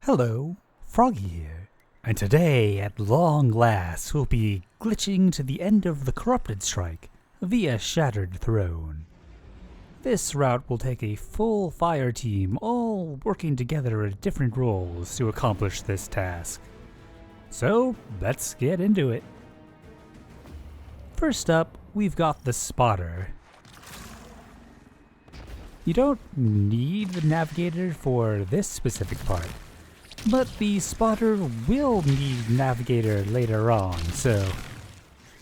Hello, Froggy here, and today, at long last, we'll be glitching to the end of the Corrupted Strike via Shattered Throne. This route will take a full fire team, all working together in different roles to accomplish this task. So, let's get into it. First up, we've got the Spotter. You don't need the Navigator for this specific part, but the Spotter will need Navigator later on, so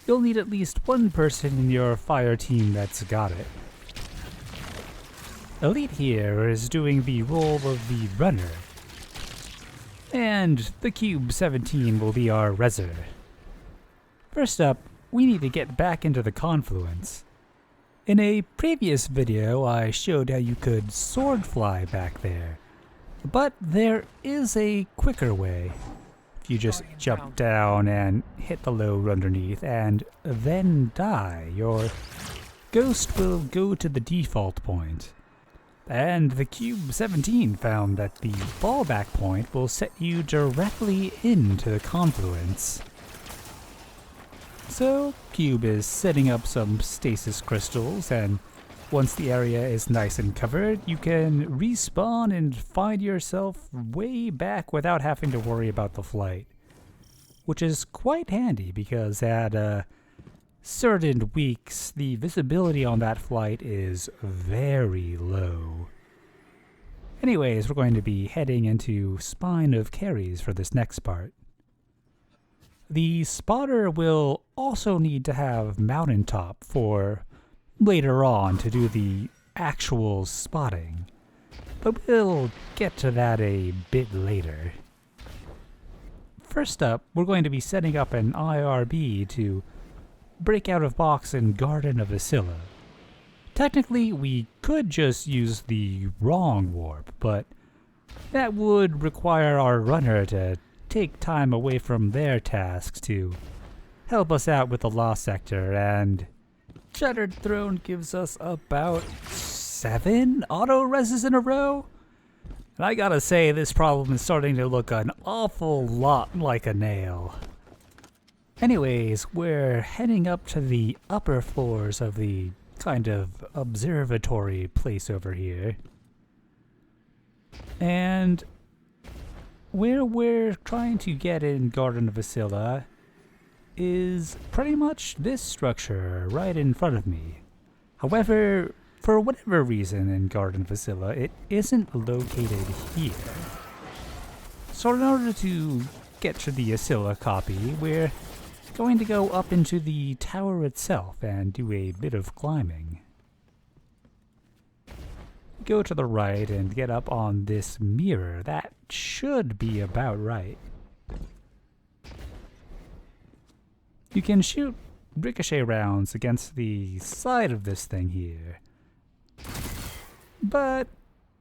you'll need at least one person in your fire team that's got it. Elite here is doing the role of the runner, and the Cube 17 will be our Rezzer. First up, we need to get back into the Confluence. In a previous video, I showed how you could sword fly back there, but there is a quicker way. If you just jump down and hit the load underneath and then die, your ghost will go to the default point. And the Cube 17 found that the fallback point will set you directly into the Confluence. So, Cube is setting up some stasis crystals, and once the area is nice and covered, you can respawn and find yourself way back without having to worry about the flight. Which is quite handy, because at certain weeks, the visibility on that flight is very low. Anyways, we're going to be heading into Spine of Carries for this next part. The Spotter will also need to have Mountaintop for later on to do the actual spotting, but we'll get to that a bit later. First up, we're going to be setting up an IRB to break out of box in Garden of Esila. Technically, we could just use the wrong warp, but that would require our runner to take time away from their tasks to help us out with the Lost Sector, and Shattered Throne gives us about 7 autorezes in a row? And I gotta say, this problem is starting to look an awful lot like a nail. Anyways, we're heading up to the upper floors of the kind of observatory place over here. And where we're trying to get in Garden of Esila is pretty much this structure right in front of me. However, for whatever reason in Garden of Esila, it isn't located here. So in order to get to the Esila copy, we're going to go up into the tower itself and do a bit of climbing. Go to the right and get up on this mirror. That should be about right. You can shoot ricochet rounds against the side of this thing here. But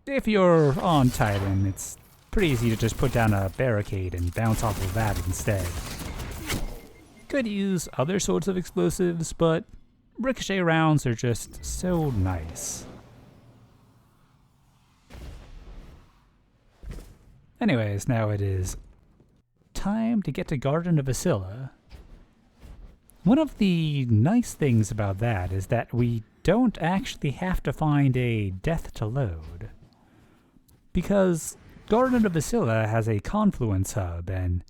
if you're on Titan, it's pretty easy to just put down a barricade and bounce off of that instead. Could use other sorts of explosives, but ricochet rounds are just so nice. Anyways, now it is time to get to Garden of Esila. One of the nice things about that is that we don't actually have to find a death to load, because Garden of Esila has a Confluence hub, and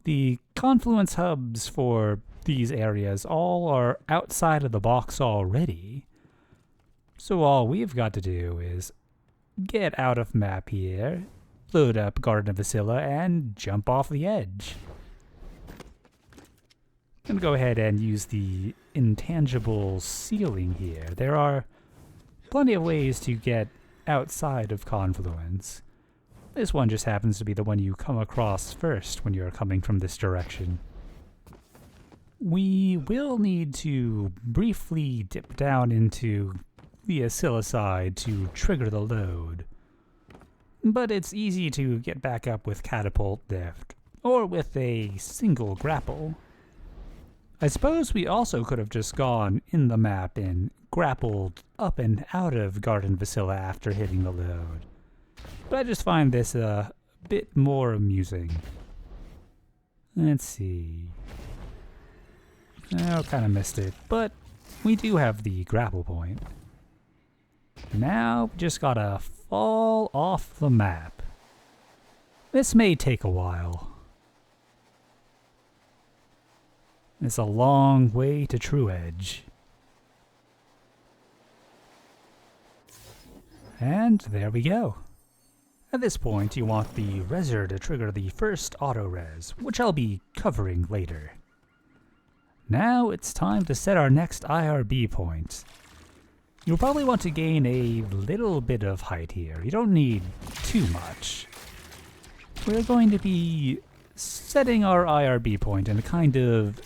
the Confluence hubs for these areas all are outside of the box already. So all we've got to do is get out of map here, load up Garden of Esila, and jump off the edge. I'm going to go ahead and use the intangible ceiling here. There are plenty of ways to get outside of Confluence. This one just happens to be the one you come across first when you're coming from this direction. We will need to briefly dip down into the Esila side to trigger the load, but it's easy to get back up with Catapult Lift, or with a single grapple. I suppose we also could have just gone in the map and grappled up and out of Garden of Esila after hitting the load. But I just find this a bit more amusing. Let's see. Oh, kind of missed it, but we do have the grapple point. Now, just gotta fall off the map. This may take a while. It's a long way to True Edge. And there we go. At this point, you want the Rezzer to trigger the first autorez, which I'll be covering later. Now it's time to set our next IRB point. You'll probably want to gain a little bit of height here. You don't need too much. We're going to be setting our IRB point in a kind of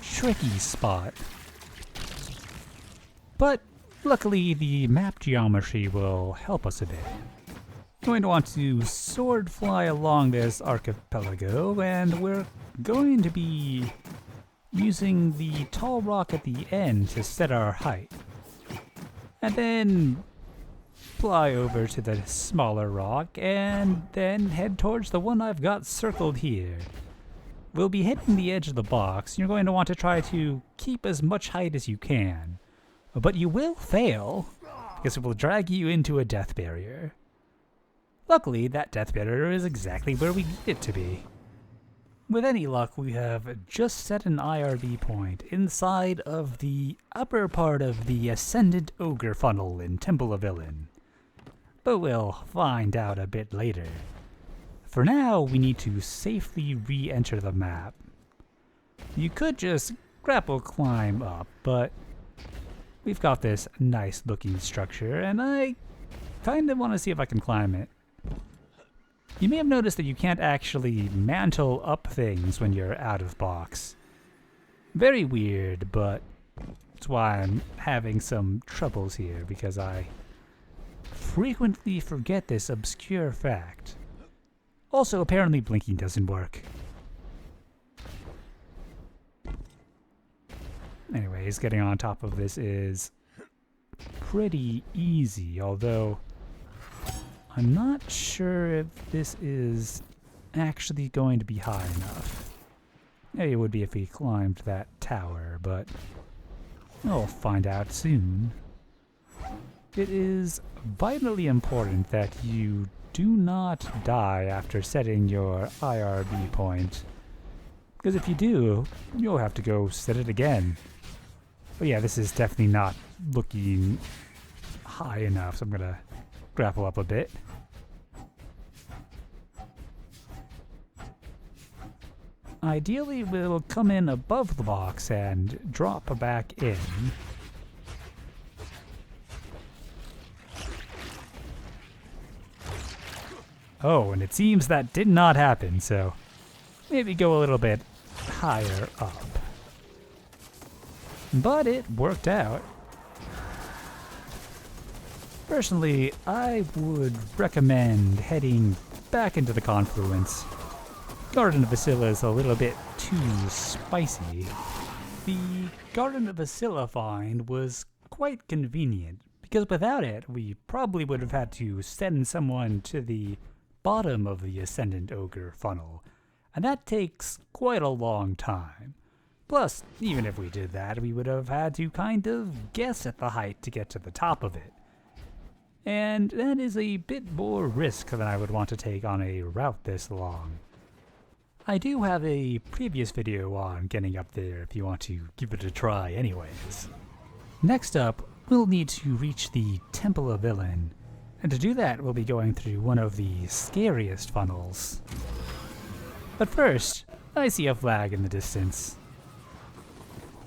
tricky spot. But luckily the map geometry will help us a bit. We're going to want to sword fly along this archipelago, and we're going to be using the tall rock at the end to set our height. And then fly over to the smaller rock and then head towards the one I've got circled here. We'll be hitting the edge of the box. You're going to want to try to keep as much height as you can. But you will fail, because it will drag you into a death barrier. Luckily, that death barrier is exactly where we need it to be. With any luck, we have just set an IRB point inside of the upper part of the Ascendant Ogre funnel in Temple of Illyn. But we'll find out a bit later. For now, we need to safely re-enter the map. You could just grapple climb up, but we've got this nice looking structure, and I kind of want to see if I can climb it. You may have noticed that you can't actually mantle up things when you're out of box. Very weird, but that's why I'm having some troubles here, because I frequently forget this obscure fact. Also, apparently blinking doesn't work. Anyways, getting on top of this is pretty easy, although I'm not sure if this is actually going to be high enough. Maybe it would be if we climbed that tower, but we'll find out soon. It is vitally important that you do not die after setting your IRB point, because if you do, you'll have to go set it again. But yeah, this is definitely not looking high enough, so I'm gonna grapple up a bit. Ideally, we'll come in above the box and drop back in. Oh, and it seems that did not happen, so maybe go a little bit higher up. But it worked out. Personally, I would recommend heading back into the Confluence. Garden of Esila is a little bit too spicy. The Garden of Esila find was quite convenient, because without it, we probably would have had to send someone to the bottom of the Ascendant Ogre funnel, and that takes quite a long time. Plus, even if we did that, we would have had to kind of guess at the height to get to the top of it. And that is a bit more risk than I would want to take on a route this long. I do have a previous video on getting up there if you want to give it a try anyways. Next up, we'll need to reach the Temple of Illyn, and to do that we'll be going through one of the scariest funnels. But first, I see a flag in the distance.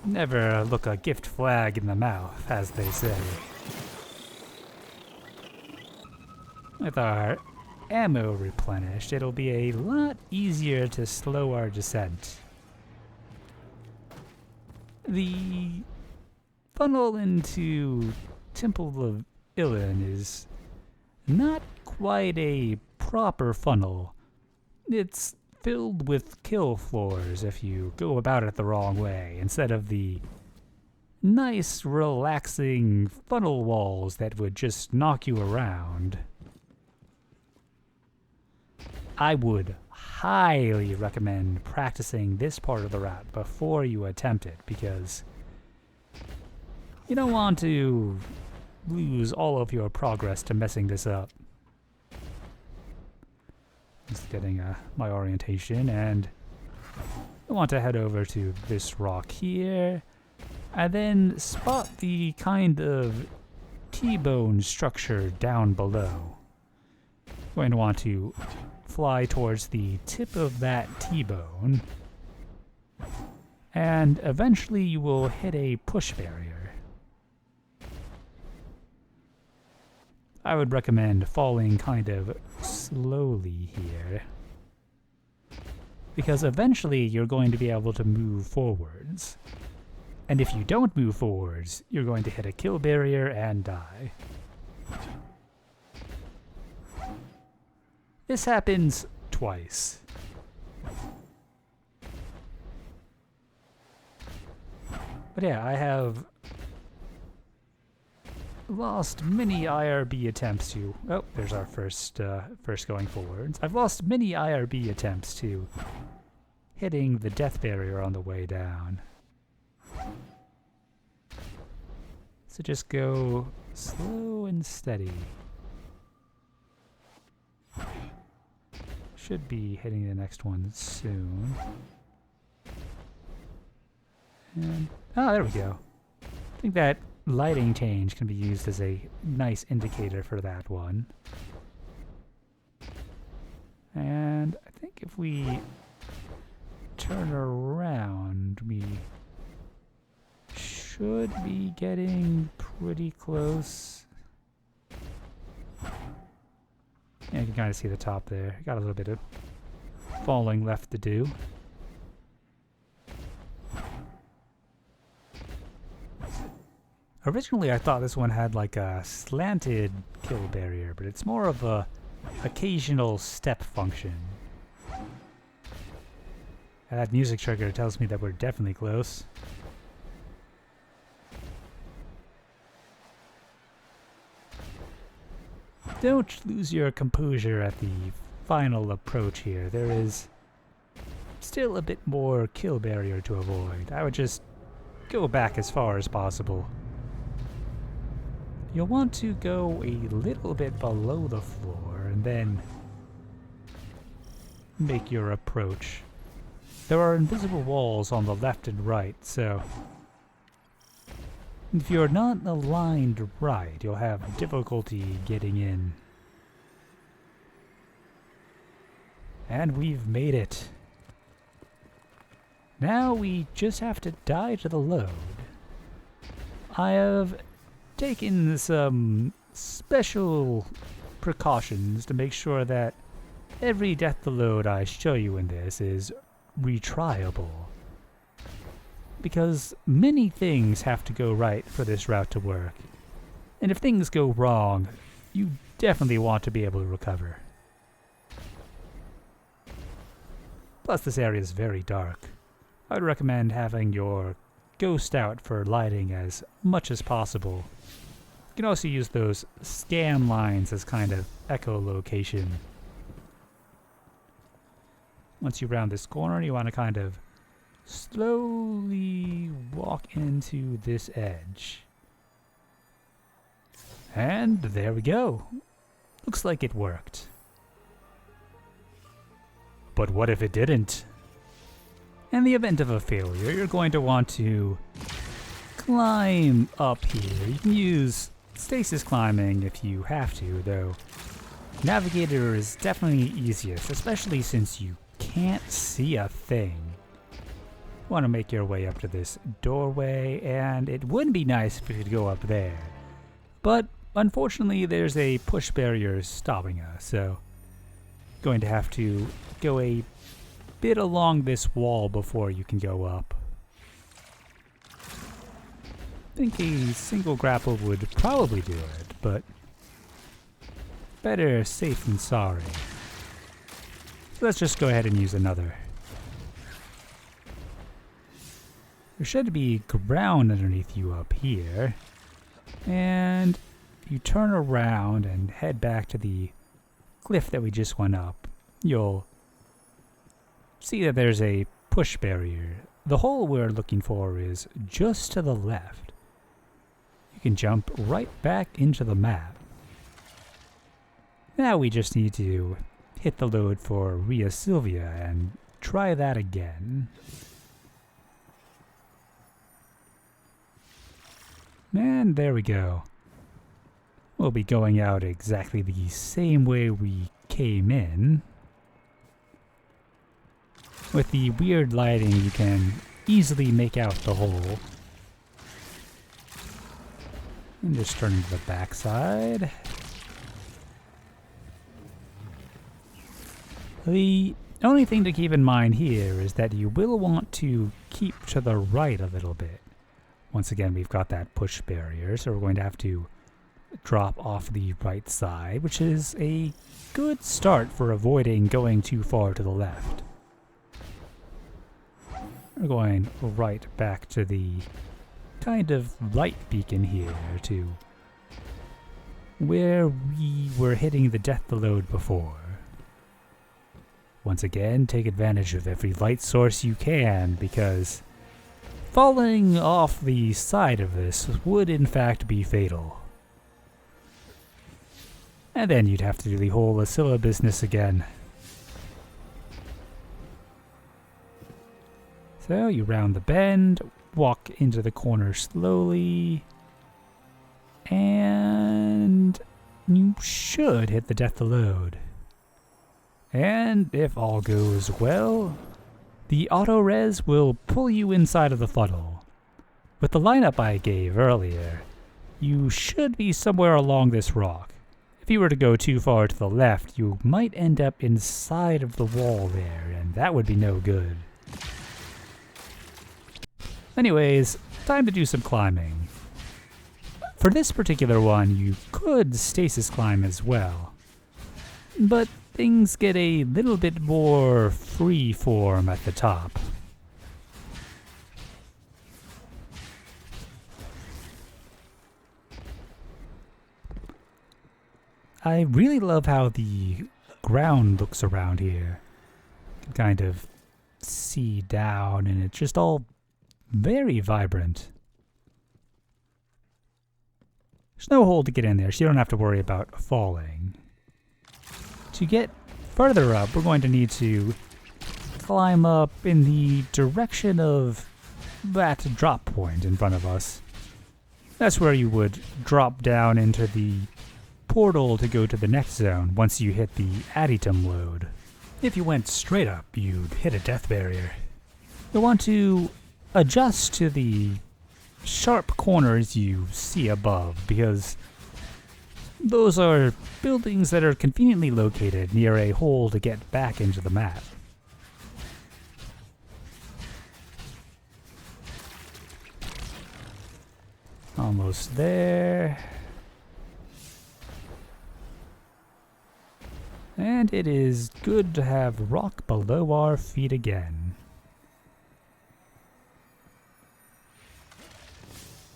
Never look a gift flag in the mouth, as they say. With our ammo replenished, it'll be a lot easier to slow our descent. The funnel into Temple of Illyn is not quite a proper funnel. It's filled with kill floors if you go about it the wrong way, instead of the nice, relaxing funnel walls that would just knock you around. I would highly recommend practicing this part of the route before you attempt it, because you don't want to lose all of your progress to messing this up. Just getting my orientation, and I want to head over to this rock here, and then spot the kind of T-bone structure down below. Going to want to fly towards the tip of that T-bone, and eventually you will hit a push barrier. I would recommend falling kind of slowly here, because eventually you're going to be able to move forwards. And if you don't move forwards, you're going to hit a kill barrier and die. This happens twice. But yeah, I have lost many IRB attempts to... Oh, there's our first going forwards. I've lost many IRB attempts to hitting the death barrier on the way down. So just go slow and steady. Should be hitting the next one soon. And, oh, there we go. I think that lighting change can be used as a nice indicator for that one. And I think if we turn around, we should be getting pretty close. Yeah, you can kind of see the top there. Got a little bit of falling left to do. Originally, I thought this one had like a slanted kill barrier, but it's more of a occasional step function. And that music trigger tells me that we're definitely close. Don't lose your composure at the final approach here. There is still a bit more kill barrier to avoid. I would just go back as far as possible. You'll want to go a little bit below the floor and then make your approach. There are invisible walls on the left and right, so if you're not aligned right, you'll have difficulty getting in. And we've made it. Now we just have to die to the load. I have taken some special precautions to make sure that every death to load I show you in this is retryable. Because many things have to go right for this route to work. And if things go wrong, you definitely want to be able to recover. Plus this area is very dark. I would recommend having your ghost out for lighting as much as possible. You can also use those scan lines as kind of echolocation. Once you round this corner, you want to kind of slowly walk into this edge. And there we go. Looks like it worked. But what if it didn't? In the event of a failure, you're going to want to climb up here. You can use stasis climbing if you have to, though Navigator is definitely easiest, especially since you can't see a thing. You want to make your way up to this doorway, and it would be nice if you could go up there. But unfortunately, there's a push barrier stopping us, so going to have to go a bit along this wall before you can go up. I think a single grapple would probably do it, but better safe than sorry. So let's just go ahead and use another. There should be ground underneath you up here, and you turn around and head back to the cliff that we just went up. you'll see that there's a push barrier. The hole we're looking for is just to the left. You can jump right back into the map. Now we just need to hit the load for Rhea Sylvia and try that again. And there we go. We'll be going out exactly the same way we came in. With the weird lighting, you can easily make out the hole. And just turn to the backside. The only thing to keep in mind here is that you will want to keep to the right a little bit. Once again, we've got that push barrier, so we're going to have to drop off the right side, which is a good start for avoiding going too far to the left. We're going right back to the kind of light beacon here to where we were hitting the death load before. Once again, take advantage of every light source you can, because falling off the side of this would in fact be fatal. And then you'd have to do the whole Esila business again. So you round the bend, walk into the corner slowly, and you should hit the death load. And if all goes well, the autorez will pull you inside of the funnel. With the lineup I gave earlier, you should be somewhere along this rock. If you were to go too far to the left, you might end up inside of the wall there, and that would be no good. Anyways, time to do some climbing. For this particular one, you could stasis climb as well, but things get a little bit more free form at the top. I really love how the ground looks around here. You can kind of see down, and it's just all very vibrant. There's no hole to get in there, so you don't have to worry about falling. To get further up, we're going to need to climb up in the direction of that drop point in front of us. That's where you would drop down into the portal to go to the next zone once you hit the Adytum load. If you went straight up, you'd hit a death barrier. You'll want to adjust to the sharp corners you see above, because those are buildings that are conveniently located near a hole to get back into the map. Almost there. And it is good to have rock below our feet again.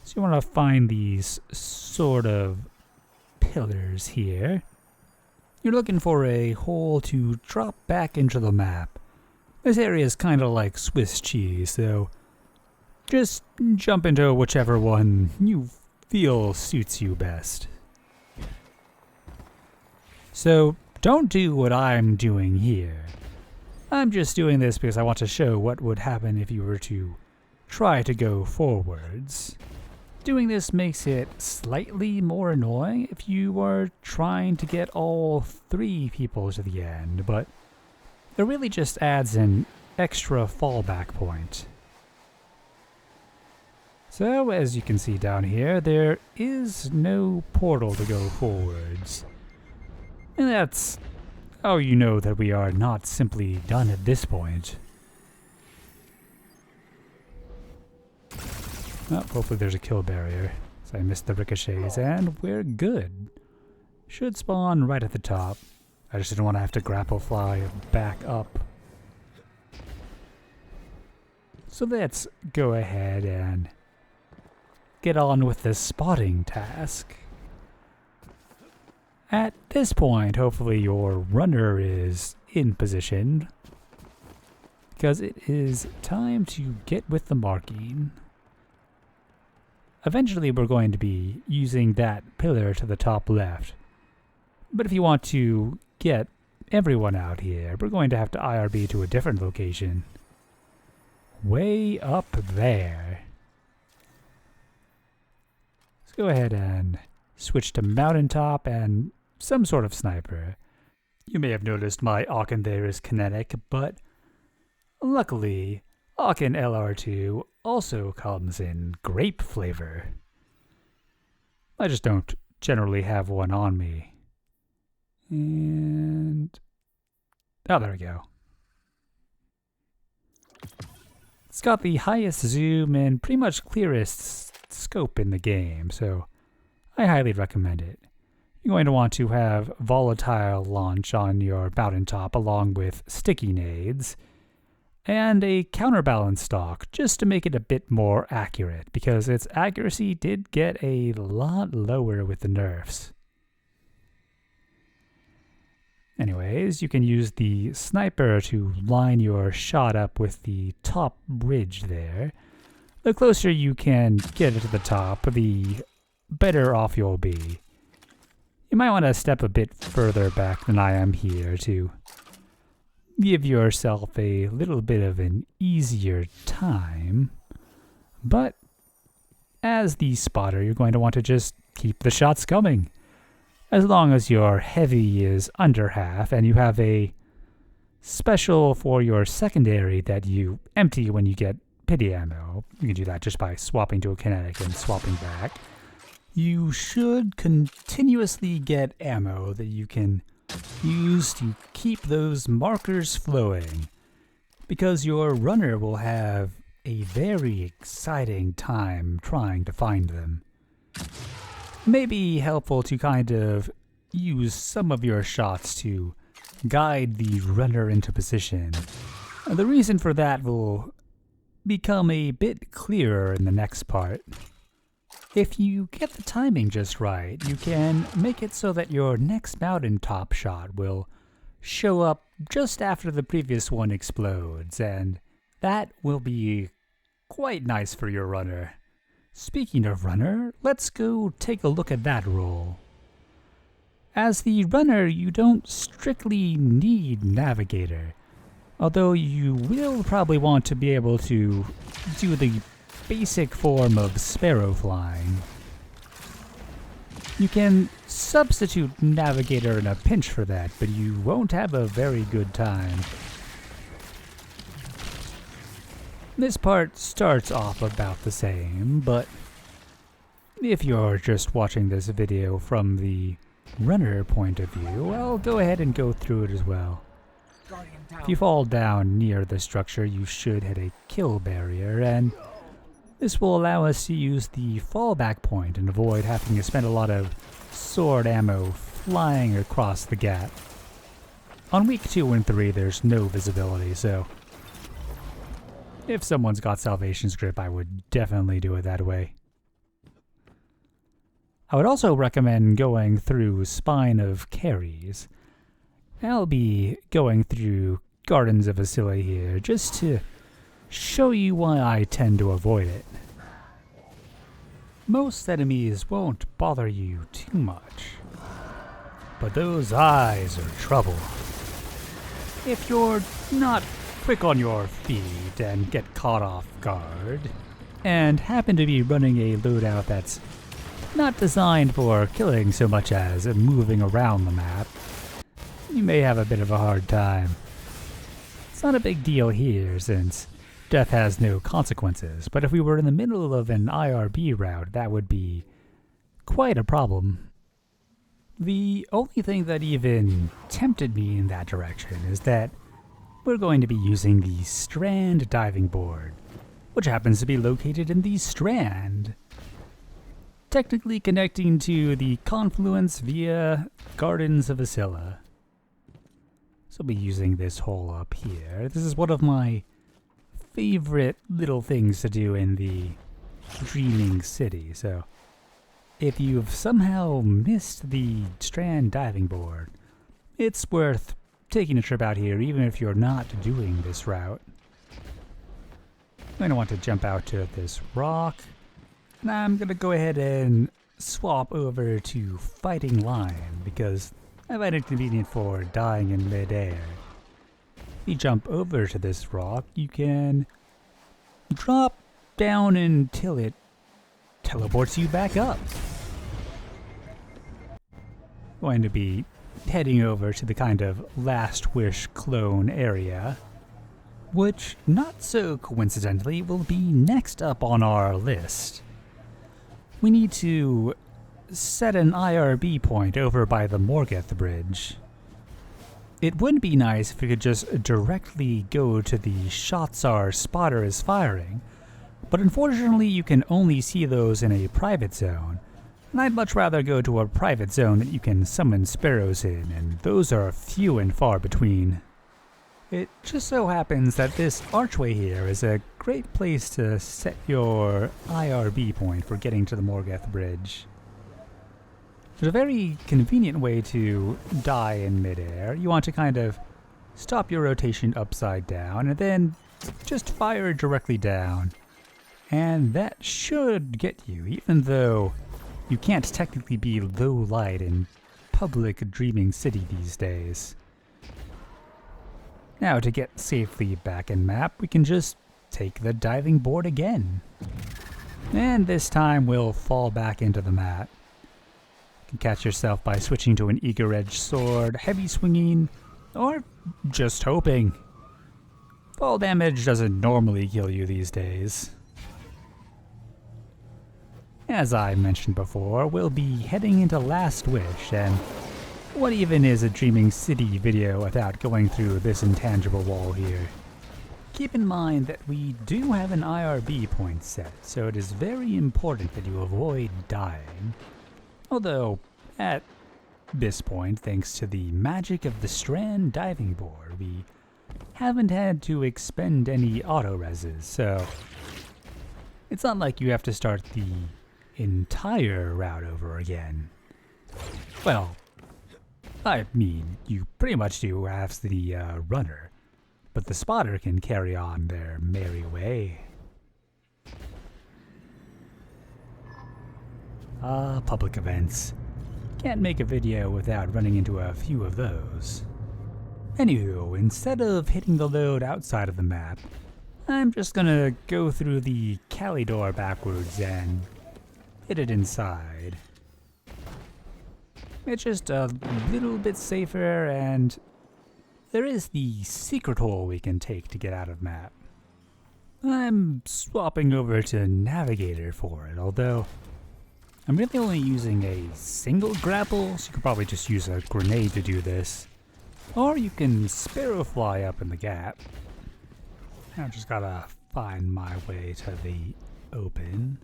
So you want to find these sort of pillars here. You're looking for a hole to drop back into the map. This area is kind of like Swiss cheese, so just jump into whichever one you feel suits you best. So don't do what I'm doing here. I'm just doing this because I want to show what would happen if you were to try to go forwards. Doing this makes it slightly more annoying if you are trying to get all three people to the end, but it really just adds an extra fallback point. So, as you can see down here, there is no portal to go forwards. And that's how you know that we are not simply done at this point. Oh, hopefully there's a kill barrier, so I missed the ricochets, and we're good. Should spawn right at the top. I just didn't want to have to grapple fly back up. So let's go ahead and get on with the spotting task. At this point, hopefully your runner is in position, because it is time to get with the marking. Eventually we're going to be using that pillar to the top left. But if you want to get everyone out here, we're going to have to IRB to a different location. Way up there. Let's go ahead and switch to mountaintop and some sort of sniper. You may have noticed my Aachen there is kinetic, but luckily Aachen LR2 also comes in grape flavor. I just don't generally have one on me. And oh, there we go. It's got the highest zoom and pretty much clearest scope in the game, so I highly recommend it. You're going to want to have volatile launch on your mountaintop along with sticky nades, and a counterbalance stock just to make it a bit more accurate, because its accuracy did get a lot lower with the nerfs. Anyways, you can use the sniper to line your shot up with the top ridge there. The closer you can get it to the top, the better off you'll be. You might want to step a bit further back than I am here to give yourself a little bit of an easier time. But as the spotter, you're going to want to just keep the shots coming. As long as your heavy is under half and you have a special for your secondary that you empty when you get pity ammo, you can do that just by swapping to a kinetic and swapping back. You should continuously get ammo that you can use to keep those markers flowing, because your runner will have a very exciting time trying to find them. May be helpful to kind of use some of your shots to guide the runner into position. The reason for that will become a bit clearer in the next part. If you get the timing just right, you can make it so that your next mountaintop shot will show up just after the previous one explodes, and that will be quite nice for your runner. Speaking of runner, let's go take a look at that role. As the runner, you don't strictly need Navigator, although you will probably want to be able to do the basic form of sparrow flying. You can substitute Navigator in a pinch for that, but you won't have a very good time. This part starts off about the same, but if you're just watching this video from the runner point of view, well, go ahead and go through it as well. If you fall down near the structure, you should hit a kill barrier, and this will allow us to use the fallback point and avoid having to spend a lot of sword ammo flying across the gap. On week 2 and 3, there's no visibility, so if someone's got Salvation's Grip, I would definitely do it that way. I would also recommend going through Spine of Carries. I'll be going through Gardens of Esila here, just to show you why I tend to avoid it. Most enemies won't bother you too much, but those eyes are trouble. If you're not quick on your feet and get caught off guard, and happen to be running a loadout that's not designed for killing so much as moving around the map, you may have a bit of a hard time. It's not a big deal here since death has no consequences, but if we were in the middle of an IRB route, that would be quite a problem. The only thing that even tempted me in that direction is that we're going to be using the Strand diving board, which happens to be located in the Strand, technically connecting to the Confluence via Gardens of Esila. So I'll be using this hole up here. This is one of my favorite little things to do in the Dreaming City, so if you've somehow missed the Strand diving board, it's worth taking a trip out here, even if you're not doing this route, I'm going to want to jump out to this rock, and I'm going to go ahead and swap over to Fighting Lion, because I find it convenient for dying in midair. If you jump over to this rock, you can drop down until it teleports you back up. Going to be heading over to the kind of Last Wish clone area, which, not so coincidentally, will be next up on our list. We need to set an IRB point over by the Morgeth bridge. It would be nice if we could just directly go to the shots our spotter is firing, but unfortunately you can only see those in a private zone, and I'd much rather go to a private zone that you can summon sparrows in, and those are few and far between. It just so happens that this archway here is a great place to set your IRB point for getting to the Morgeth bridge. It's a very convenient way to die in midair. You want to kind of stop your rotation upside down and then just fire directly down. And that should get you, even though you can't technically be low light in public Dreaming City these days. Now, to get safely back in map, we can just take the diving board again. And this time we'll fall back into the mat. You can catch yourself by switching to an eager-edged sword, heavy swinging, or just hoping. Fall damage doesn't normally kill you these days. As I mentioned before, we'll be heading into Last Wish, and what even is a Dreaming City video without going through this intangible wall here? Keep in mind that we do have an IRB point set, so it is very important that you avoid dying. Although, at this point, thanks to the magic of the Strand diving board, we haven't had to expend any autorezes, so it's not like you have to start the entire route over again. Well, I mean, you pretty much do as the runner, but the spotter can carry on their merry way. Public events. Can't make a video without running into a few of those. Anywho, instead of hitting the load outside of the map, I'm just gonna go through the Cali door backwards and hit it inside. It's just a little bit safer, and there is the secret hole we can take to get out of map. I'm swapping over to Navigator for it, although I'm really only using a single grapple, so you could probably just use a grenade to do this. Or you can sparrow fly up in the gap. I just gotta find my way to the open.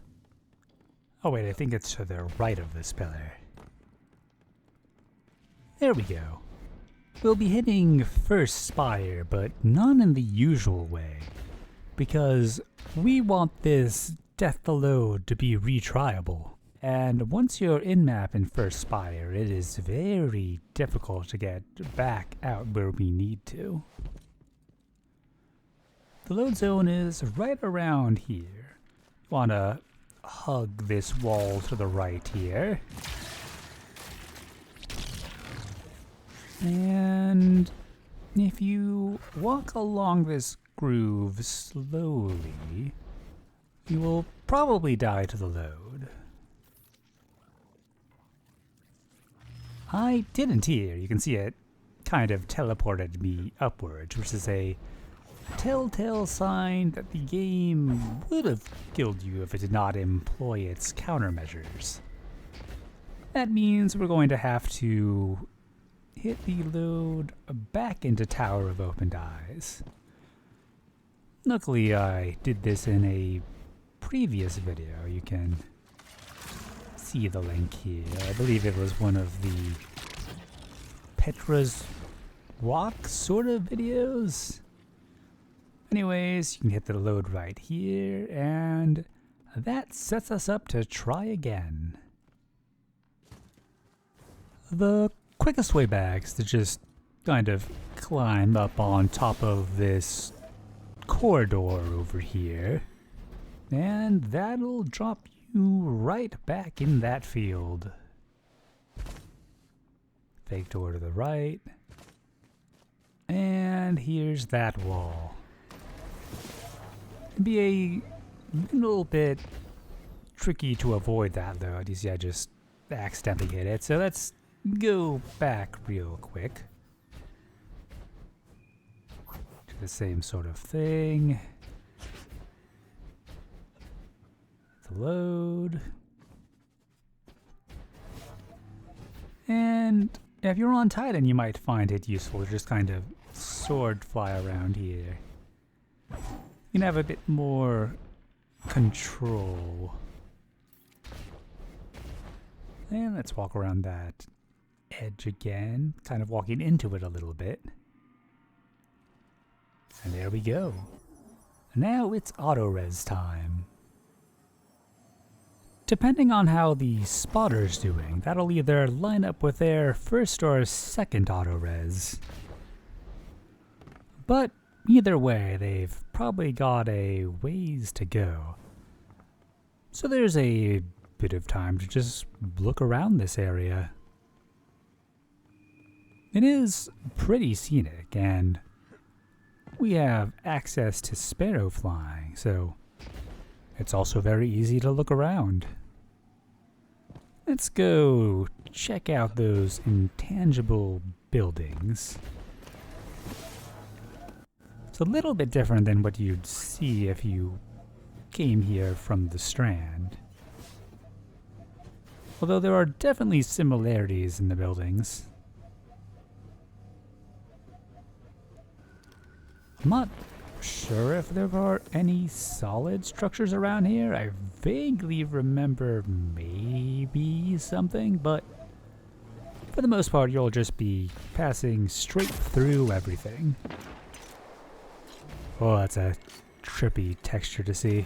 Oh wait, I think it's to the right of this pillar. There we go. We'll be hitting first Spire, but not in the usual way, because we want this Death the Load to be retryable. And once you're in-map in first Spire, it is very difficult to get back out where we need to. The load zone is right around here. You want to hug this wall to the right here. And if you walk along this groove slowly, you will probably die to the load. I didn't here. You can see it kind of teleported me upwards, which is a telltale sign that the game would have killed you if it did not employ its countermeasures. That means we're going to have to hit the load back into Tower of Opened Eyes. Luckily, I did this in a previous video. You can see the link here. I believe it was one of the Petra's Rock sort of videos. Anyways, you can hit the load right here, and that sets us up to try again. The quickest way back is to just kind of climb up on top of this corridor over here, and that'll drop you right back in that field. Fake door to the right, and here's that wall. It'd be a little bit tricky to avoid that though. You see, I just accidentally hit it, so let's go back real quick to the same sort of thing. The load. And if you're on Titan, you might find it useful to just kind of sword fly around here. You can have a bit more control. And let's walk around that edge again, kind of walking into it a little bit. And there we go. Now it's autorez time. Depending on how the spotter's doing, that'll either line up with their first or second autorez. But either way, they've probably got a ways to go. So there's a bit of time to just look around this area. It is pretty scenic, and we have access to sparrow flying, so it's also very easy to look around. Let's go check out those intangible buildings. It's a little bit different than what you'd see if you came here from the Strand. Although there are definitely similarities in the buildings. I'm not sure if there are any solid structures around here. I vaguely remember maybe something, but for the most part you'll just be passing straight through everything. Oh, that's a trippy texture to see.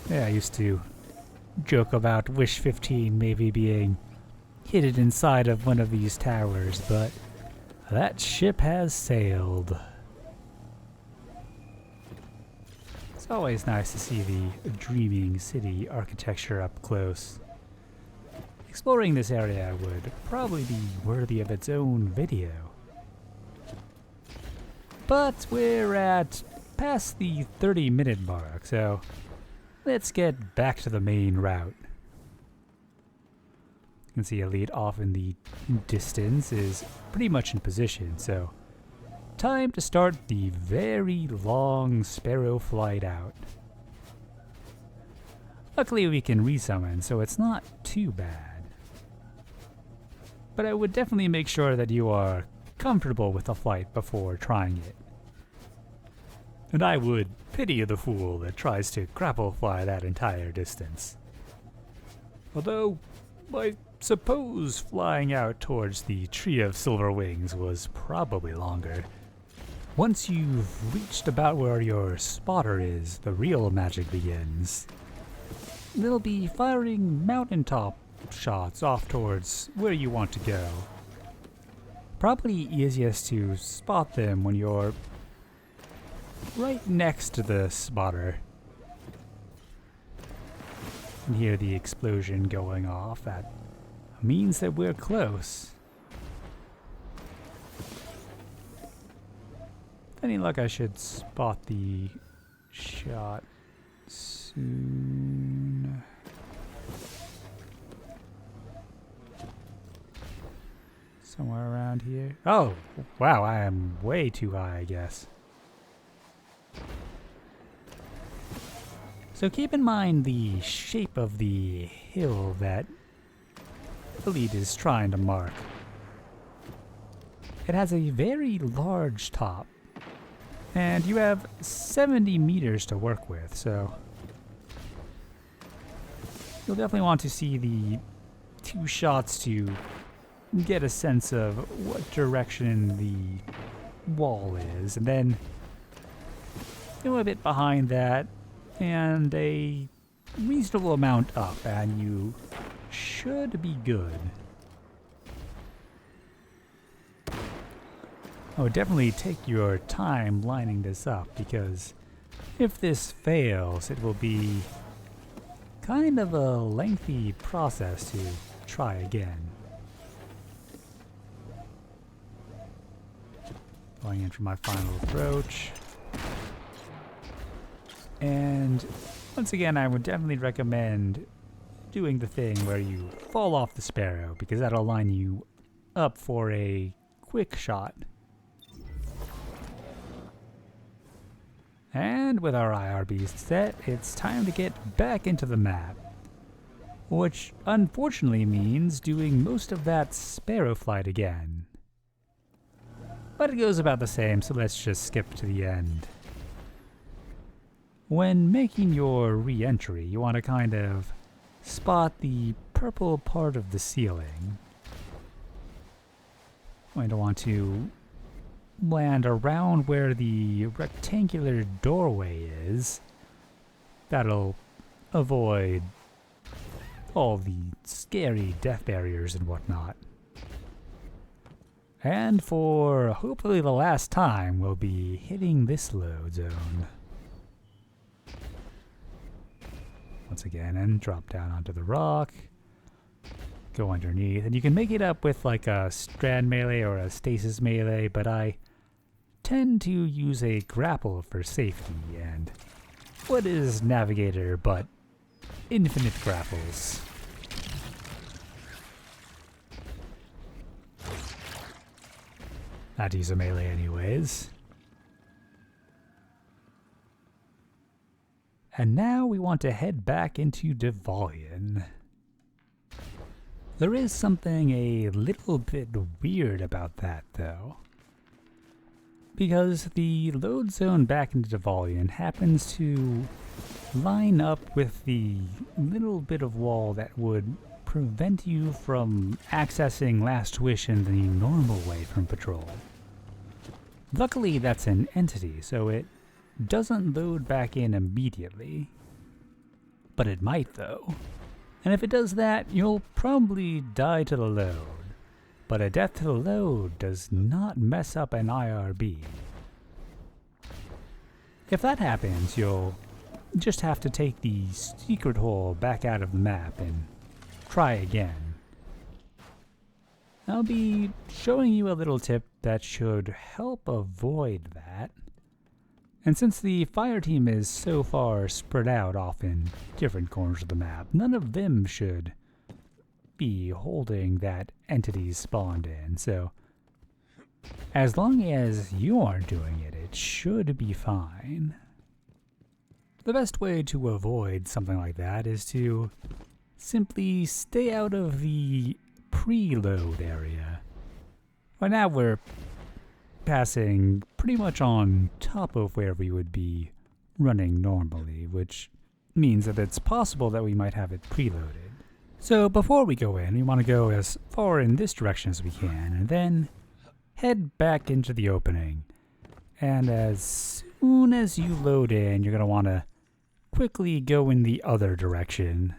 Yeah, I used to joke about Wish 15 maybe being hidden inside of one of these towers, but that ship has sailed. It's always nice to see the dreaming city architecture up close. Exploring this area would probably be worthy of its own video. But we're at past the 30-minute mark, so let's get back to the main route. You can see a lead off in the distance is pretty much in position, so time to start the very long sparrow flight out. Luckily we can resummon, so it's not too bad. But I would definitely make sure that you are comfortable with the flight before trying it. And I would pity the fool that tries to grapple fly that entire distance. Although, I suppose flying out towards the Tree of Silver Wings was probably longer. Once you've reached about where your spotter is, the real magic begins. They'll be firing mountaintop shots off towards where you want to go. Probably easiest to spot them when you're right next to the spotter. You can hear the explosion going off. That means that we're close. With any luck, I should spot the shot soon. Somewhere around here. Oh, wow, I am way too high, I guess. So keep in mind the shape of the hill that the lead is trying to mark. It has a very large top, and you have 70 meters to work with, so you'll definitely want to see the two shots to get a sense of what direction the wall is, and then go a bit behind that and a reasonable amount up, and you should be good. I would definitely take your time lining this up, because if this fails, it will be kind of a lengthy process to try again. Going in for my final approach. And once again, I would definitely recommend doing the thing where you fall off the sparrow, because that'll line you up for a quick shot. And with our IRBs set, it's time to get back into the map. Which unfortunately means doing most of that sparrow flight again. But it goes about the same, so let's just skip to the end. When making your re-entry, you want to kind of spot the purple part of the ceiling. Going to want to land around where the rectangular doorway is. That'll avoid all the scary death barriers and whatnot. And for hopefully the last time, we'll be hitting this load zone. Once again, and drop down onto the rock. Go underneath, and you can make it up with like a Strand melee or a stasis melee, but I tend to use a grapple for safety, and what is Navigator but infinite grapples? I'd use a melee anyways. And now we want to head back into Illyn. There is something a little bit weird about that though. Because the load zone back into Illyn happens to line up with the little bit of wall that would prevent you from accessing Last Wish in the normal way from patrol. Luckily that's an entity, so it doesn't load back in immediately. But it might though. And if it does that, you'll probably die to the load. But a death to the load does not mess up an IRB. If that happens, you'll just have to take the secret hole back out of the map and try again. I'll be showing you a little tip that should help avoid that. And since the fire team is so far spread out off in different corners of the map, none of them should be holding that entity spawned in, so as long as you aren't doing it, it should be fine. The best way to avoid something like that is to simply stay out of the preload area. Right now we're passing pretty much on top of where we would be running normally, which means that it's possible that we might have it preloaded. So before we go in, we want to go as far in this direction as we can, and then head back into the opening. And as soon as you load in, you're going to want to quickly go in the other direction.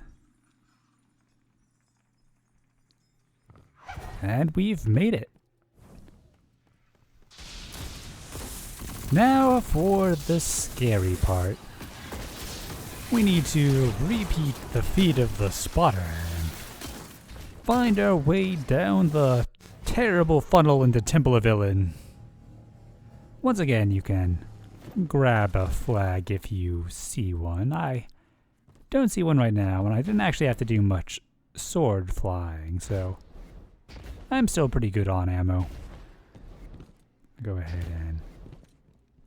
And we've made it. Now for the scary part. We need to repeat the feat of the spotter and find our way down the terrible funnel into Temple of Illyn. Once again, you can grab a flag if you see one. I don't see one right now, and I didn't actually have to do much sword flying, so I'm still pretty good on ammo. Go ahead and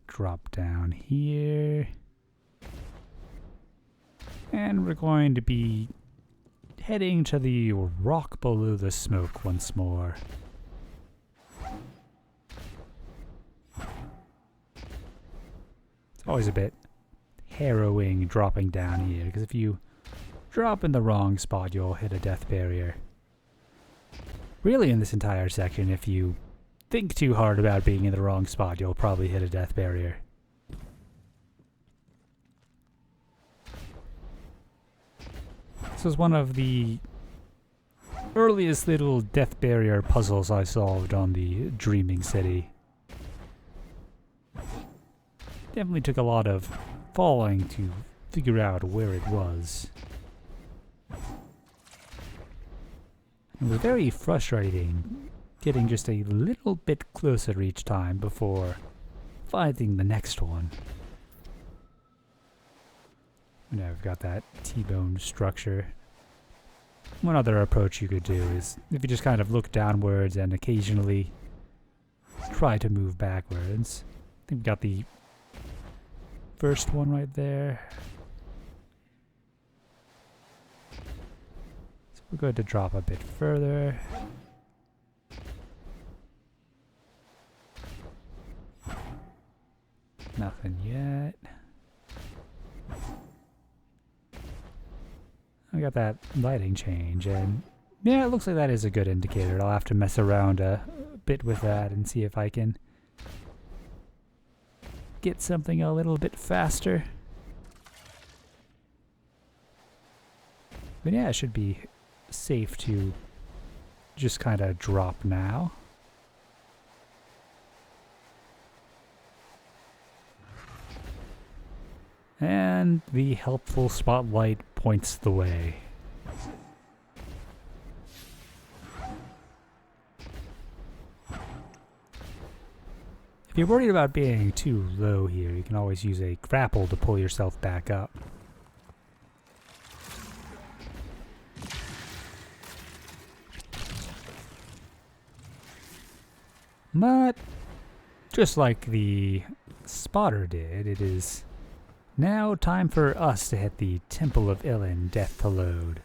drop down here. And we're going to be heading to the rock below the smoke once more. It's always a bit harrowing dropping down here, because if you drop in the wrong spot, you'll hit a death barrier. Really, in this entire section, if you think too hard about being in the wrong spot, you'll probably hit a death barrier. This was one of the earliest little death barrier puzzles I solved on the Dreaming City. Definitely took a lot of falling to figure out where it was. It was very frustrating getting just a little bit closer each time before finding the next one. Now we've got that T-bone structure. One other approach you could do is if you just kind of look downwards and occasionally try to move backwards. I think we got the first one right there. So we're going to drop a bit further. Nothing yet. I got that lighting change, and yeah, it looks like that is a good indicator. I'll have to mess around a bit with that and see if I can get something a little bit faster. But yeah, it should be safe to just kind of drop now. And the helpful spotlight points the way. If you're worried about being too low here, you can always use a grapple to pull yourself back up. But just like the spotter did, it is now time for us to hit the Temple of Illyn death to load.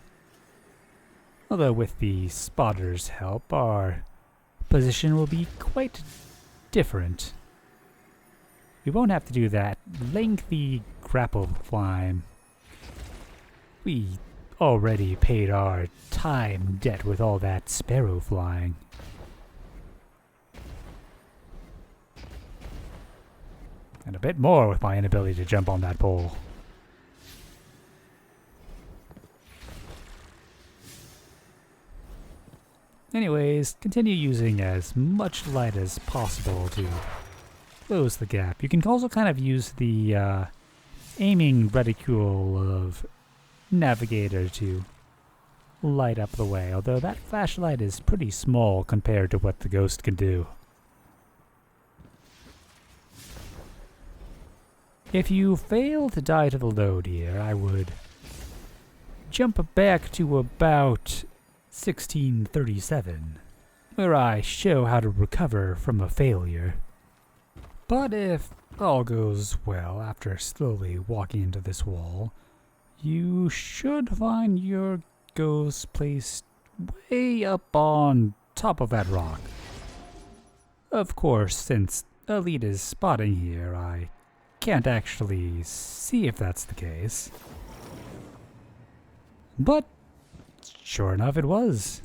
Although with the spotter's help, our position will be quite different. We won't have to do that lengthy grapple climb. We already paid our time debt with all that sparrow flying. And a bit more with my inability to jump on that pole. Anyways, continue using as much light as possible to close the gap. You can also kind of use the aiming reticule of Navigator to light up the way, although that flashlight is pretty small compared to what the ghost can do. If you fail to die to the load here, I would jump back to about 1637, where I show how to recover from a failure. But if all goes well after slowly walking into this wall, you should find your ghost placed way up on top of that rock. Of course, since Elite is spotting here, I can't actually see if that's the case. But sure enough, it was.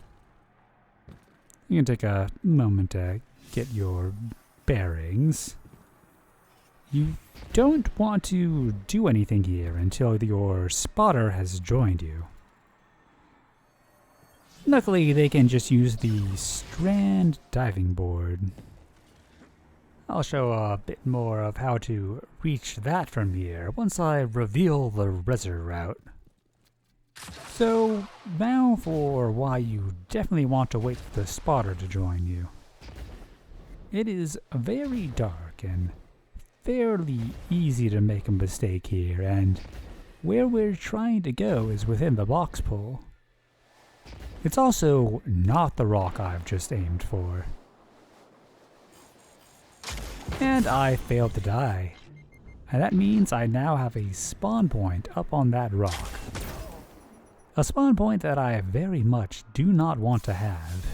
You can take a moment to get your bearings. You don't want to do anything here until your spotter has joined you. Luckily, they can just use the Strand diving board. I'll show a bit more of how to reach that from here once I reveal the Rezzer route. So now for why you definitely want to wait for the spotter to join you. It is very dark and fairly easy to make a mistake here, and where we're trying to go is within the box pull. It's also not the rock I've just aimed for. And I failed to die. And that means I now have a spawn point up on that rock. A spawn point that I very much do not want to have.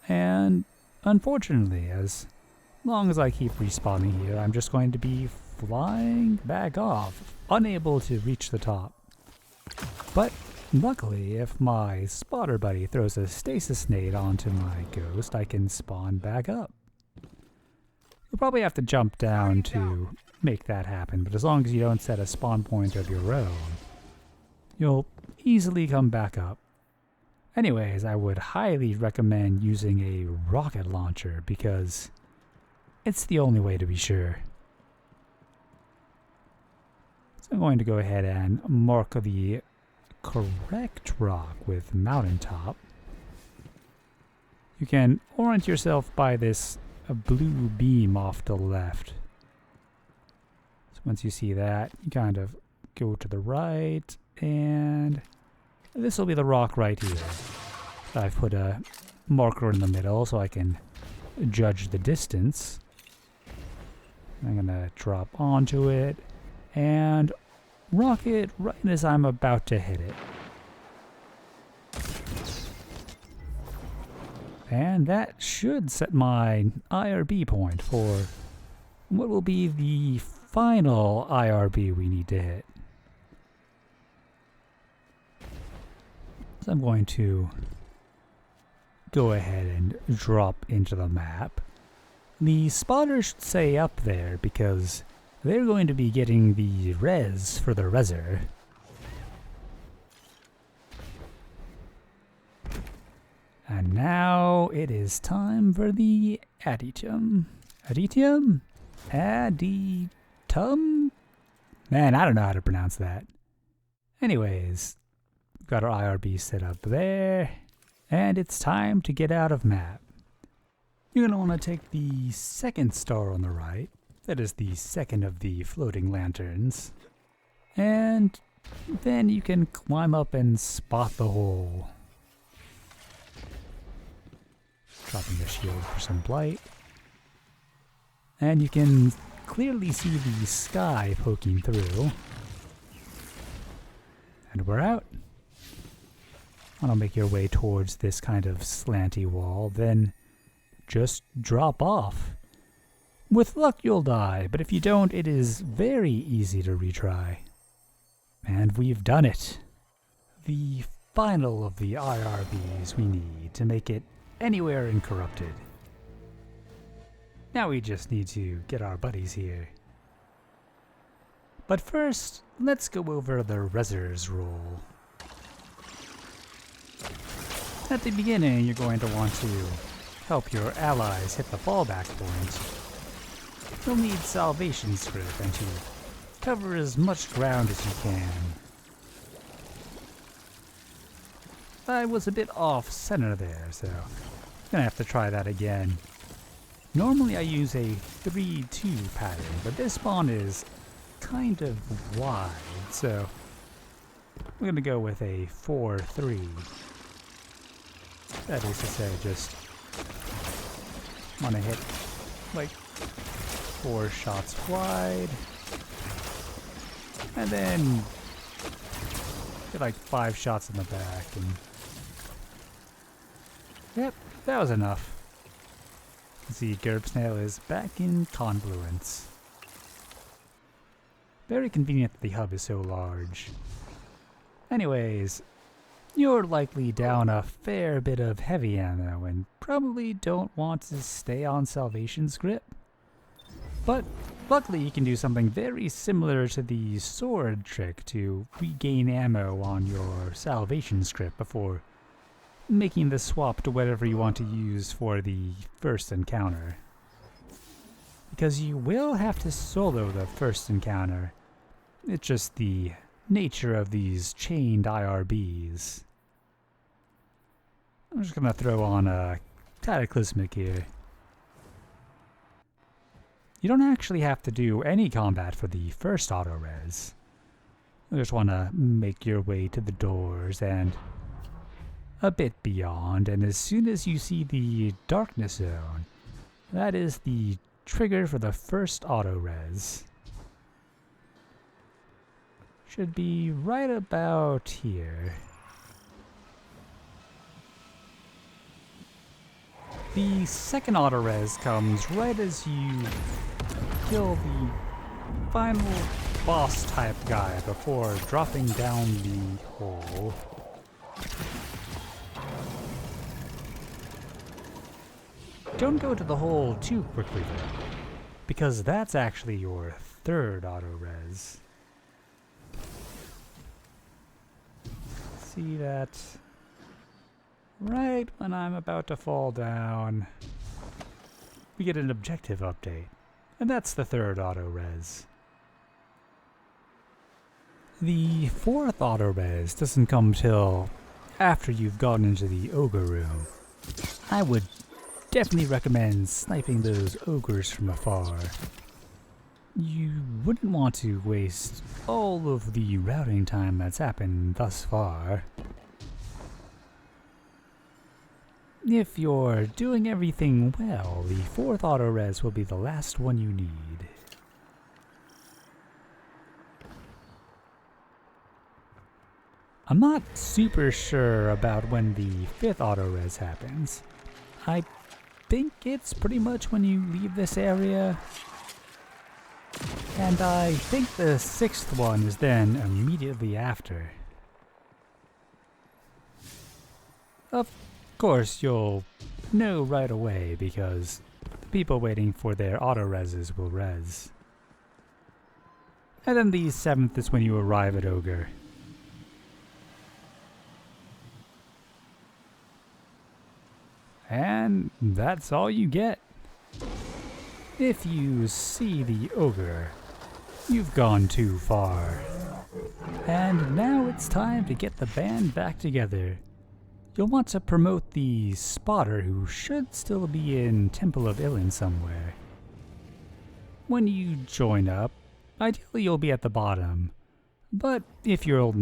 And unfortunately, as long as I keep respawning here, I'm just going to be flying back off, unable to reach the top. But luckily, if my spotter buddy throws a stasis nade onto my ghost, I can spawn back up. You'll probably have to jump down to make that happen, but as long as you don't set a spawn point of your own, you'll easily come back up. Anyways, I would highly recommend using a rocket launcher because it's the only way to be sure. So I'm going to go ahead and mark the correct rock with mountaintop. You can orient yourself by this blue beam off to the left. So once you see that, you kind of go to the right, and this will be the rock right here. I've put a marker in the middle so I can judge the distance. I'm gonna drop onto it and rock it right as I'm about to hit it. And that should set my IRB point for what will be the final IRB we need to hit. So I'm going to go ahead and drop into the map. The spotter should stay up there because they're going to be getting the res for the Rezzer. And now it is time for the Adytum. Adytum? Adytum? Man, I don't know how to pronounce that. Anyways, got our IRB set up there, and it's time to get out of map. You're going to want to take the second star on the right. That is the second of the floating lanterns. And then you can climb up and spot the hole. Dropping the shield for some Blight. And you can clearly see the sky poking through. And we're out. Want to make your way towards this kind of slanty wall, then just drop off. With luck you'll die, but if you don't, it is very easy to retry. And we've done it. The final of the IRBs we need to make it anywhere uncorrupted. Now we just need to get our buddies here. But first, let's go over the Rezzer's role. At the beginning, you're going to want to help your allies hit the fallback point. You'll need salvation script and to cover as much ground as you can. I was a bit off center there, so I'm gonna have to try that again. Normally I use a 3-2 pattern, but this spawn is kind of wide, so we're gonna go with a 4-3. That is to say, just want to hit like 4 shots wide, and then get like 5 shots in the back, and yep, that was enough. The Gerb Snail is back in Confluence. Very convenient that the hub is so large. Anyways, you're likely down a fair bit of heavy ammo and probably don't want to stay on Salvation's grip. But luckily you can do something very similar to the sword trick to regain ammo on your Salvation script before making the swap to whatever you want to use for the first encounter. Because you will have to solo the first encounter. It's just the nature of these chained IRBs. I'm just gonna throw on a Cataclysmic here. You don't actually have to do any combat for the first auto-res. You just want to make your way to the doors and a bit beyond, and as soon as you see the darkness zone, that is the trigger for the first auto-res. Should be right about here. The second auto-res comes right as you kill the final boss type guy before dropping down the hole. Don't go to the hole too quickly though, because that's actually your third auto-res. See that? right when I'm about to fall down, we get an objective update, and that's the third autorez. The fourth autorez doesn't come till after you've gotten into the Ogre room. I would definitely recommend sniping those ogres from afar. You wouldn't want to waste all of the routing time that's happened thus far. If you're doing everything well, the fourth autorez will be the last one you need. I'm not super sure about when the fifth autorez happens. I think it's pretty much when you leave this area. And I think the sixth one is then immediately after. Of course, you'll know right away because the people waiting for their autorezes will res. And then the seventh is when you arrive at Ogre. And that's all you get. If you see the Ogre, you've gone too far. And now it's time to get the band back together. You'll want to promote the spotter who should still be in Temple of Illyn somewhere. When you join up, ideally you'll be at the bottom. But if you're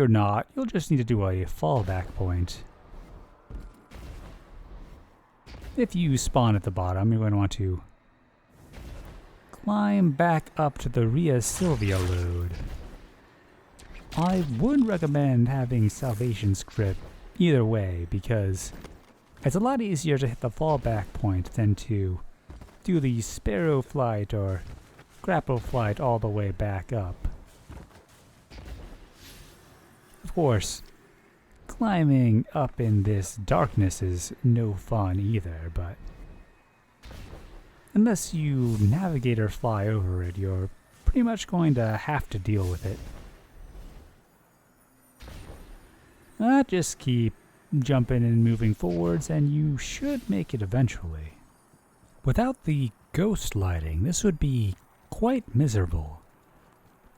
not, you'll just need to do a fallback point. If you spawn at the bottom, you're going to want to climb back up to the Sylvia load. I would recommend having Salvation script either way because it's a lot easier to hit the fallback point than to do the sparrow flight or grapple flight all the way back up. Of course, climbing up in this darkness is no fun either, but unless you navigate or fly over it, you're pretty much going to have to deal with it. Just keep jumping and moving forwards and you should make it eventually. Without the ghost lighting, this would be quite miserable.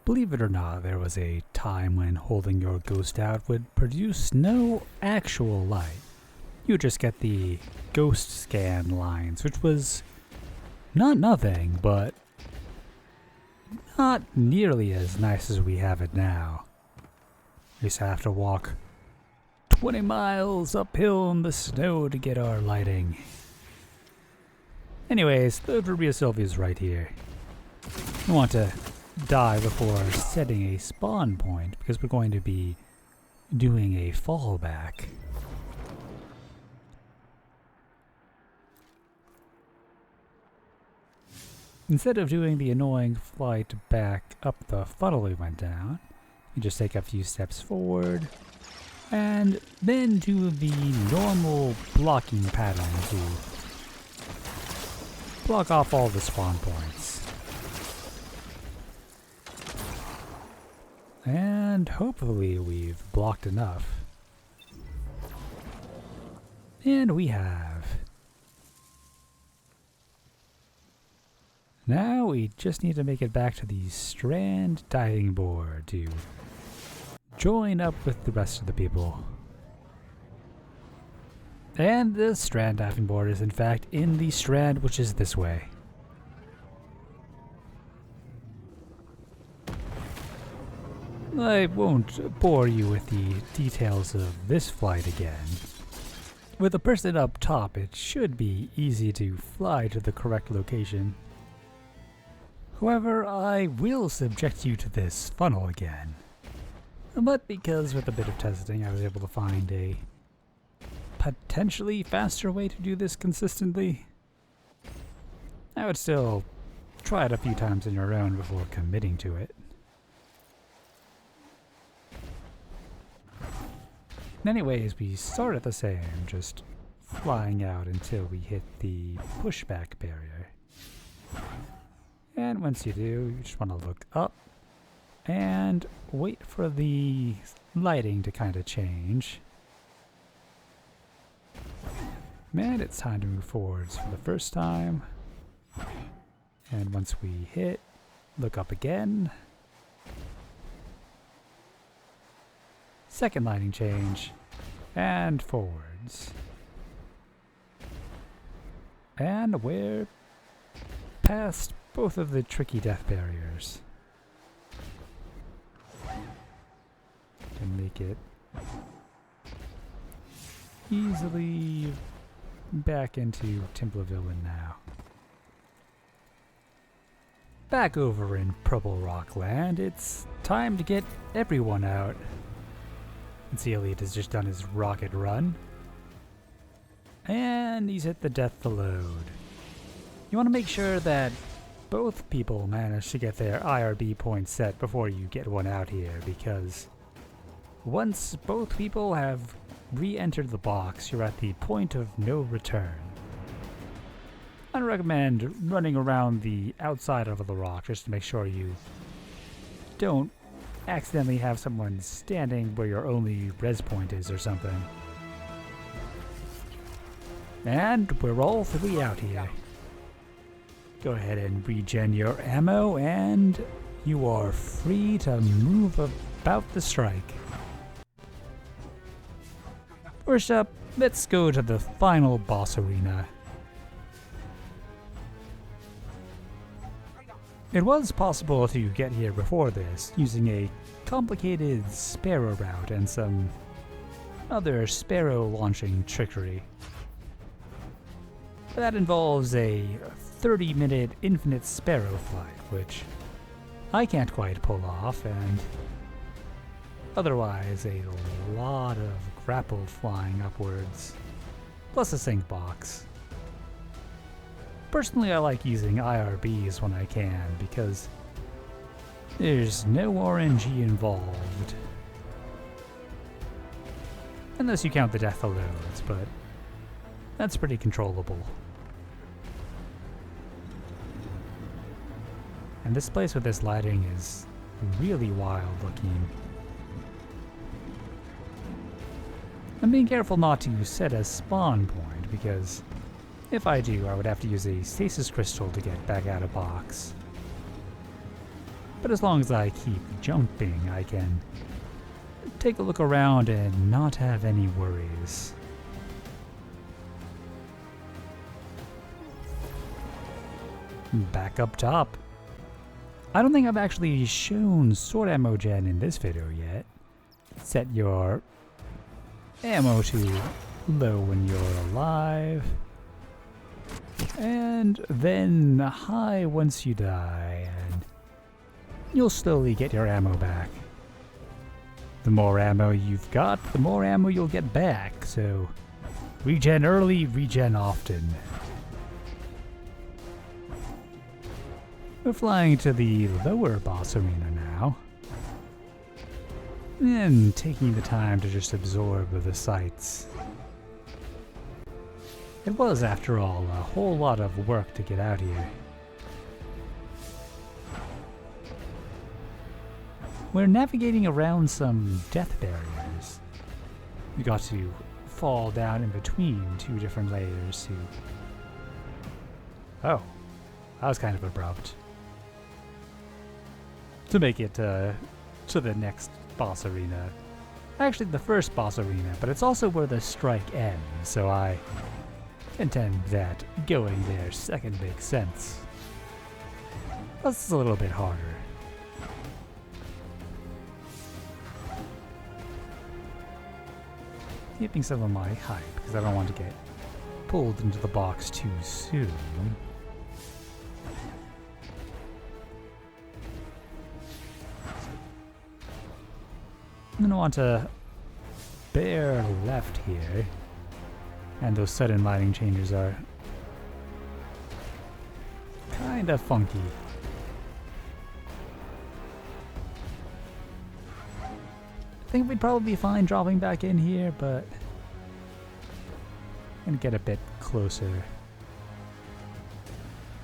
Believe it or not, there was a time when holding your ghost out would produce no actual light. You just get the ghost scan lines, which was not nothing, but not nearly as nice as we have it now. We used to have to walk 20 miles uphill in the snow to get our lighting. Anyways, the Sylvia's right here. We want to die before setting a spawn point because we're going to be doing a fallback. Instead of doing the annoying flight back up the funnel we went down, you just take a few steps forward and then do the normal blocking pattern to block off all the spawn points. And hopefully we've blocked enough. And we have. Now we just need to make it back to the Strand diving board to join up with the rest of the people. And the Strand diving board is in fact in the Strand, which is this way. I won't bore you with the details of this flight again. With a person up top, it should be easy to fly to the correct location. However, I will subject you to this funnel again. But because with a bit of testing I was able to find a potentially faster way to do this consistently, I would still try it a few times on your own before committing to it. Anyways, we start at the same, just flying out until we hit the pushback barrier. And once you do, you just want to look up and wait for the lighting to kind of change. And it's time to move forwards for the first time. And once we hit, look up again. Second lighting change. And forwards. And we're past both of the tricky death barriers. Can make it easily back into Temple of Illyn now. Back over in Purple Rock Land, it's time to get everyone out. And see, Elliot has just done his rocket run. And he's hit the death load. You want to make sure that both people manage to get their IRB points set before you get one out here, because once both people have re-entered the box, you're at the point of no return. I recommend running around the outside of the rock just to make sure you don't accidentally have someone standing where your only res point is or something. And we're all three out here. Go ahead and regen your ammo, and you are free to move about the strike. First up, let's go to the final boss arena. It was possible to get here before this, using a complicated sparrow route and some other sparrow launching trickery. That involves a 30-minute infinite sparrow flight, which I can't quite pull off, and otherwise a lot of grapple flying upwards, plus a sync box. Personally, I like using IRBs when I can, because there's no RNG involved. Unless you count the death loads, but that's pretty controllable. And this place with this lighting is really wild looking. I'm being careful not to set a spawn point, because if I do, I would have to use a stasis crystal to get back out of box. But as long as I keep jumping, I can take a look around and not have any worries. Back up top. I don't think I've actually shown sword ammo gen in this video yet. Set your ammo to low when you're alive, and then high once you die, and you'll slowly get your ammo back. The more ammo you've got, the more ammo you'll get back, so regen early, regen often. We're flying to the lower boss arena now, and taking the time to just absorb the sights. It was, after all, a whole lot of work to get out here. We're navigating around some death barriers. We got to fall down in between two different layers to... Oh, that was kind of abrupt. To make it to the next boss arena. Actually, the first boss arena, but it's also where the strike ends, so I contend that going there second makes sense. Plus, it's a little bit harder. Keeping some of my hype, because I don't want to get pulled into the box too soon. I'm gonna want to bear left here, and those sudden lighting changes are kinda funky. I think we'd probably be fine dropping back in here, but I'm gonna get a bit closer.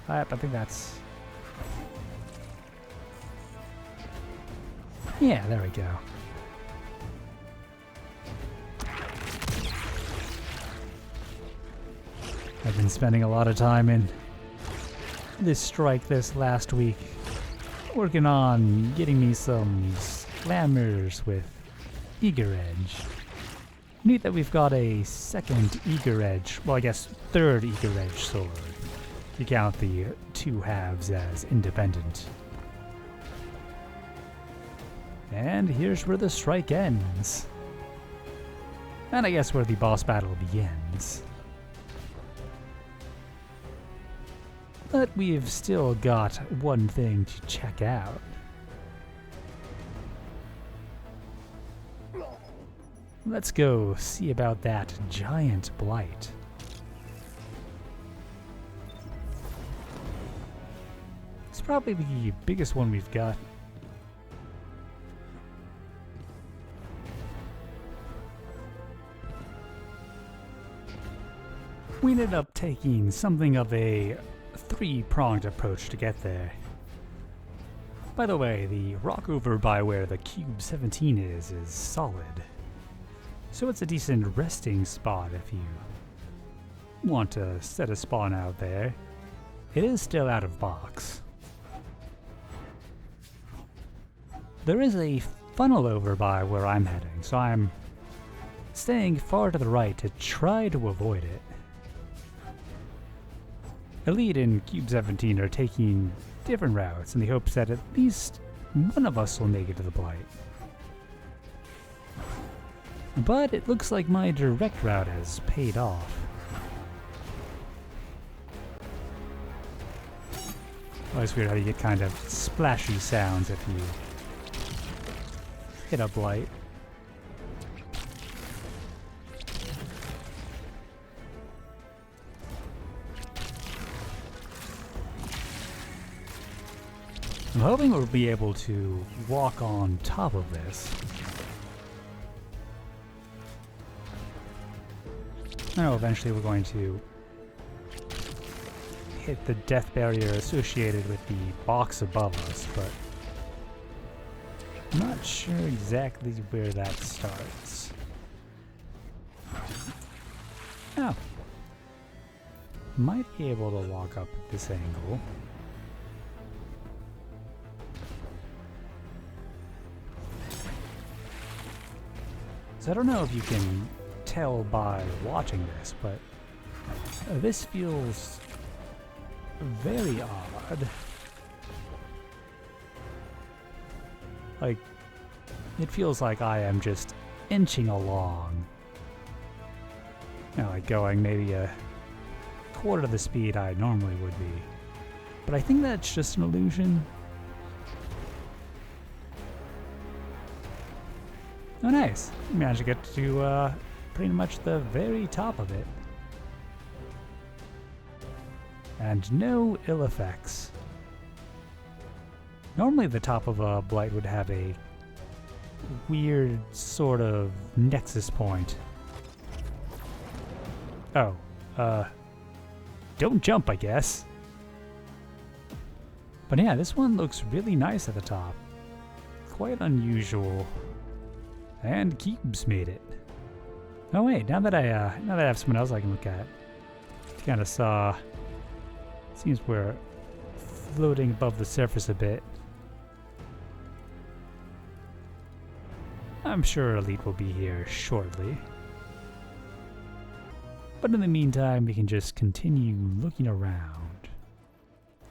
I think that's... Yeah, there we go. I've been spending a lot of time in this strike this last week, working on getting me some slammers with Eager Edge. Neat that we've got a second Eager Edge, well I guess third Eager Edge sword, if you count the two halves as independent. And here's where the strike ends. And I guess where the boss battle begins. But we've still got one thing to check out. Let's go see about that giant blight. It's probably the biggest one we've got. We ended up taking something of a three-pronged approach to get there. By the way, the rock over by where the cube 17 is solid. So it's a decent resting spot if you want to set a spawn out there. It is still out of box. There is a funnel over by where I'm heading, so I'm staying far to the right to try to avoid it. Elite and Cube 17 are taking different routes in the hopes that at least one of us will make it to the Blight. But it looks like my direct route has paid off. Always weird how you get kind of splashy sounds if you hit a Blight. I'm hoping we'll be able to walk on top of this. I know eventually we're going to hit the death barrier associated with the box above us, but I'm not sure exactly where that starts. Oh. Might be able to walk up at this angle. So I don't know if you can tell by watching this, but this feels very odd. Like, it feels like I am just inching along. You know, like going maybe a quarter of the speed I normally would be. But I think that's just an illusion. Oh nice, we managed to get to pretty much the very top of it. And no ill effects. Normally the top of a Blight would have a weird sort of nexus point. Oh, don't jump I guess. But yeah, this one looks really nice at the top. Quite unusual. And Cubes made it. Oh wait, now that I have someone else I can look at, kind of saw. Seems we're floating above the surface a bit. I'm sure Elite will be here shortly. But in the meantime, we can just continue looking around.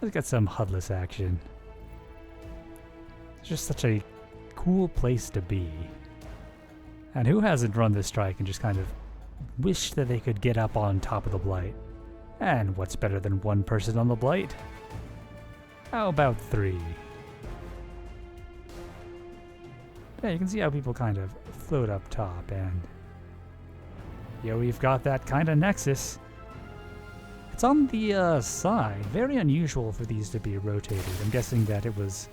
Let's get some HUDless action. It's just such a cool place to be. And who hasn't run this strike and just kind of wished that they could get up on top of the Blight? And what's better than one person on the Blight? How about 3? Yeah, you can see how people kind of float up top, and yeah, we've got that kind of nexus. It's on the side. Very unusual for these to be rotated. I'm guessing that it was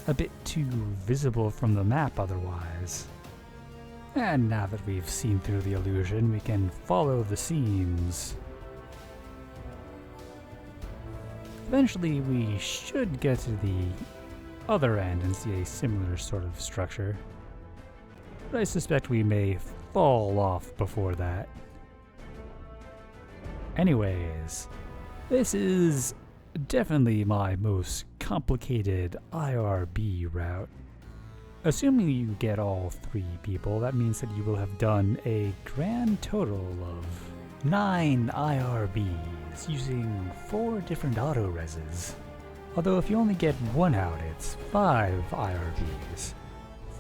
a bit too visible from the map otherwise. And now that we've seen through the illusion, we can follow the seams. Eventually we should get to the other end and see a similar sort of structure. But I suspect we may fall off before that. Anyways, this is definitely my most complicated IRB route. Assuming you get all 3 people, that means that you will have done a grand total of 9 IRBs using 4 different autorezes. Although if you only get 1 out, it's 5 IRBs.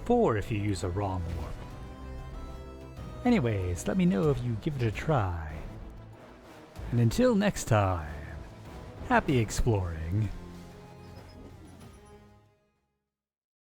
4 if you use a ROM warp. Anyways, let me know if you give it a try. And until next time, happy exploring.